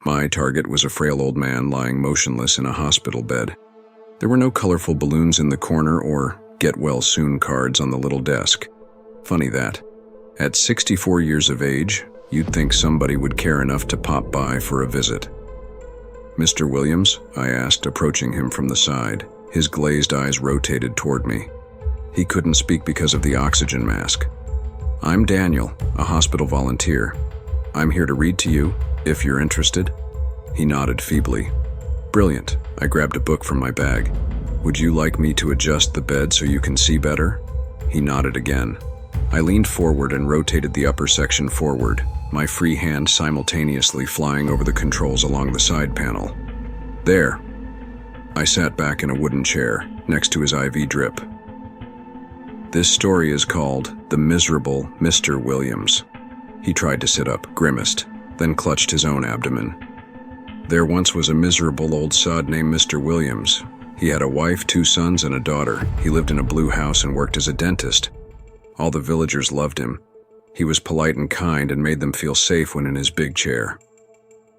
My target was a frail old man lying motionless in a hospital bed. There were no colorful balloons in the corner or get-well-soon cards on the little desk. Funny that. At 64 years of age, you'd think somebody would care enough to pop by for a visit. "Mr. Williams?" I asked, approaching him from the side. His glazed eyes rotated toward me. He couldn't speak because of the oxygen mask. "I'm Daniel, a hospital volunteer. I'm here to read to you, if you're interested." He nodded feebly. "Brilliant." I grabbed a book from my bag. "Would you like me to adjust the bed so you can see better?" He nodded again. I leaned forward and rotated the upper section forward, my free hand simultaneously flying over the controls along the side panel. "There." I sat back in a wooden chair, next to his IV drip. This story is called The Miserable Mr. Williams. He tried to sit up, grimaced, then clutched his own abdomen. There once was a miserable old sod named Mr. Williams. He had a wife, 2 sons, and a daughter. He lived in a blue house and worked as a dentist. All the villagers loved him. He was polite and kind and made them feel safe when in his big chair.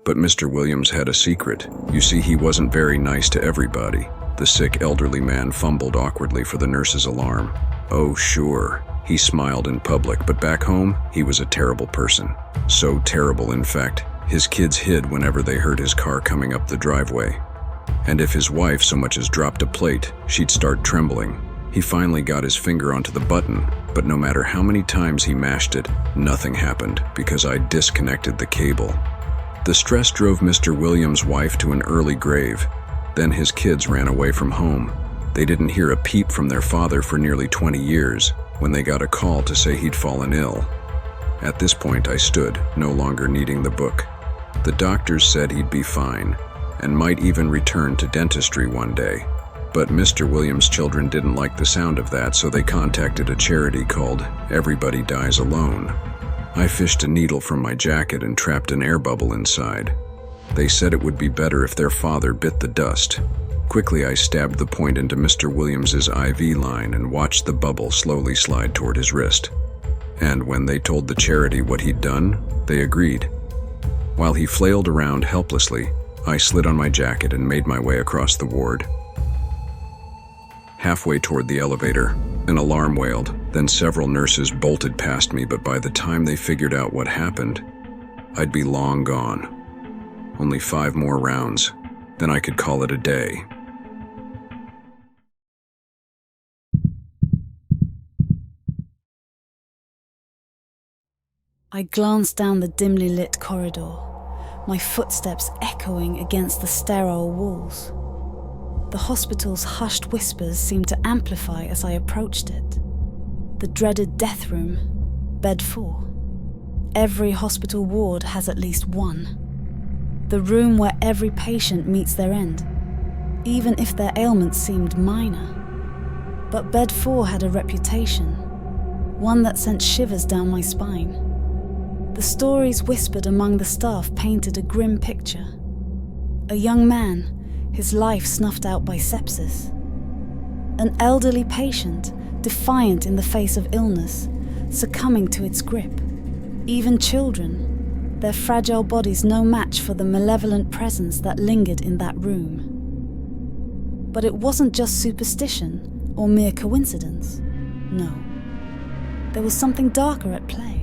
But Mr. Williams had a secret. You see, he wasn't very nice to everybody. The sick elderly man fumbled awkwardly for the nurse's alarm. "Oh, sure." He smiled in public, but back home, he was a terrible person. So terrible, in fact, his kids hid whenever they heard his car coming up the driveway. And if his wife so much as dropped a plate, she'd start trembling. He finally got his finger onto the button, but no matter how many times he mashed it, nothing happened because I disconnected the cable. The stress drove Mr. Williams' wife to an early grave. Then his kids ran away from home. They didn't hear a peep from their father for nearly 20 years when they got a call to say he'd fallen ill. At this point, I stood, no longer needing the book. The doctors said he'd be fine and might even return to dentistry one day. But Mr. Williams' children didn't like the sound of that, so they contacted a charity called Everybody Dies Alone. I fished a needle from my jacket and trapped an air bubble inside. They said it would be better if their father bit the dust. Quickly, I stabbed the point into Mr. Williams's IV line and watched the bubble slowly slide toward his wrist. And when they told the charity what he'd done, they agreed. While he flailed around helplessly, I slid on my jacket and made my way across the ward. Halfway toward the elevator, an alarm wailed, then several nurses bolted past me, but by the time they figured out what happened, I'd be long gone. Only 5 more rounds, then I could call it a day. I glanced down the dimly lit corridor, my footsteps echoing against the sterile walls. The hospital's hushed whispers seemed to amplify as I approached it. The dreaded death room, bed 4. Every hospital ward has at least one. The room where every patient meets their end, even if their ailments seemed minor. But bed 4 had a reputation, one that sent shivers down my spine. The stories whispered among the staff painted a grim picture. A young man, his life snuffed out by sepsis. An elderly patient, defiant in the face of illness, succumbing to its grip. Even children, their fragile bodies no match for the malevolent presence that lingered in that room. But it wasn't just superstition or mere coincidence. No. There was something darker at play.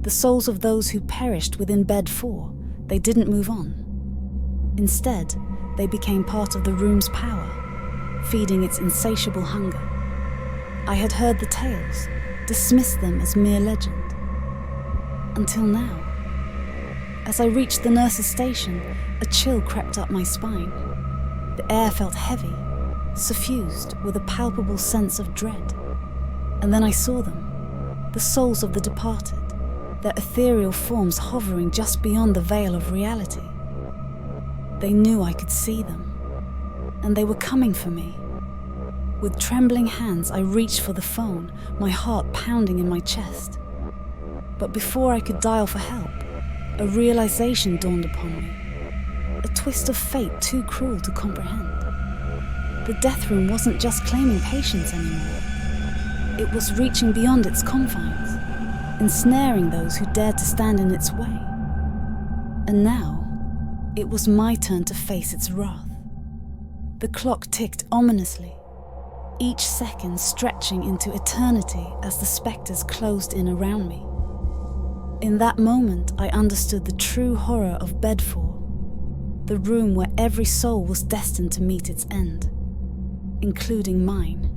The souls of those who perished within bed 4, they didn't move on. Instead, they became part of the room's power, feeding its insatiable hunger. I had heard the tales, dismissed them as mere legend. Until now. As I reached the nurse's station, a chill crept up my spine. The air felt heavy, suffused with a palpable sense of dread. And then I saw them, the souls of the departed, their ethereal forms hovering just beyond the veil of reality. They knew I could see them, and they were coming for me. With trembling hands, I reached for the phone, my heart pounding in my chest. But before I could dial for help, a realization dawned upon me. A twist of fate too cruel to comprehend. The death room wasn't just claiming patients anymore. It was reaching beyond its confines, ensnaring those who dared to stand in its way. And now, It was my turn to face its wrath. The clock ticked ominously, each second stretching into eternity as the spectres closed in around me. In that moment, I understood the true horror of Bedford, the room where every soul was destined to meet its end, including mine.